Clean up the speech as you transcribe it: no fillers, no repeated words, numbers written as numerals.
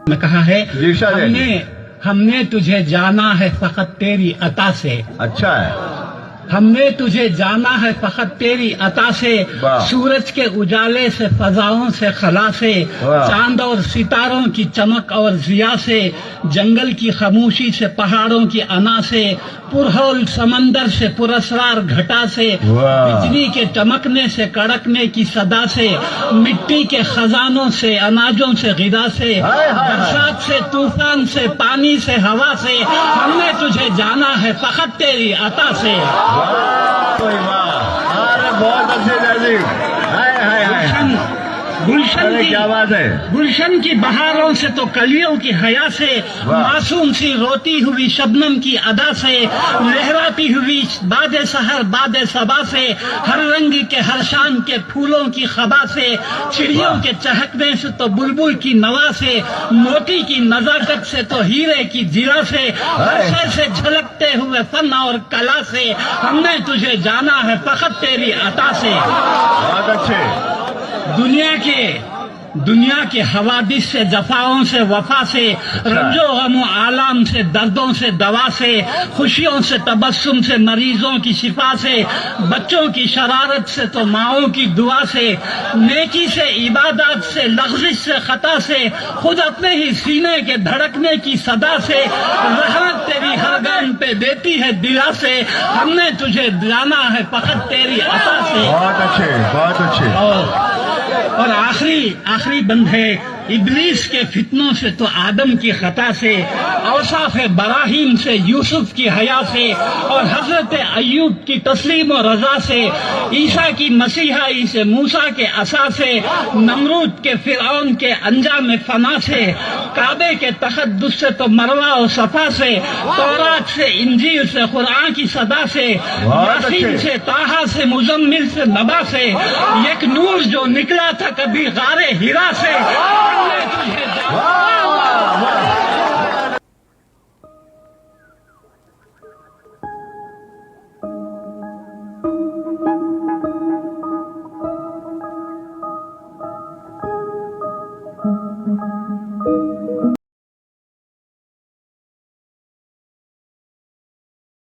میں کہا ہے ہم نے تجھے جانا ہے فقط تیری عطا سے. اچھا ہے. ہم نے تجھے جانا ہے فقط تیری عطا سے. سورج کے اجالے سے، فضاؤں سے، خلا سے، چاند اور ستاروں کی چمک اور ضیا سے، جنگل کی خاموشی سے، پہاڑوں کی انا سے، پرہول سمندر سے، پراسرار گھٹا سے، بجلی کے چمکنے سے، کڑکنے کی صدا سے، مٹی کے خزانوں سے، اناجوں سے، غذا سے، برسات سے، طوفان سے، پانی سے، ہوا سے. ہم نے تجھے جانا ہے فقط تیری عطا سے. بہت اچھے تہذیب. گلشن کی کیا بات ہے. گلشن کی بہاروں سے تو کلیوں کی حیا سے، معصوم سی روتی ہوئی شبنم کی ادا سے، لہراتی ہوئی باد سحر باد صبا سے، ہر رنگ کے ہر شان کے پھولوں کی خبا سے، چڑیوں کے چہکنے سے تو بلبل کی نوا سے، موتی کی نزاکت سے تو ہیرے کی جرا سے، ہر شے سے جھلکتے ہوئے فن اور کلا سے. ہم نے تجھے جانا ہے فقط تیری عطا سے. بہت اچھے. دنیا کے حوادث سے، جفاؤں سے، وفا سے، رنج و غم و آلام سے، دردوں سے، دوا سے، خوشیوں سے، تبسم سے، مریضوں کی شفا سے، بچوں کی شرارت سے تو ماؤں کی دعا سے، نیکی سے، عبادات سے، لغزش سے، خطا سے، خود اپنے ہی سینے کے دھڑکنے کی صدا سے، رحمت تیری ہر گام پہ دیتی ہے دلا سے. ہم نے تجھے جانا ہے فقط تیری عطا سے. بہت اچھے. بہت اچھے. اور آخری بند ہے، ابلیس کے فتنوں سے تو آدم کی خطا سے، اوصاف براہیم سے، یوسف کی حیا سے، اور حضرت ایوب کی تسلیم و رضا سے، عیسیٰ کی مسیحائی سے، موسیٰ کے عصا سے، نمرود کے فرعون کے انجام فنا سے، کعبے کے تقدس سے تو مروہ و صفا سے، تورات سے، انجیل سے، قرآن کی صدا سے، یاسین سے، طٰہٰ سے، مزمل سے، نبا سے، ایک نور جو نکلا تھا کبھی غار ہرا سے.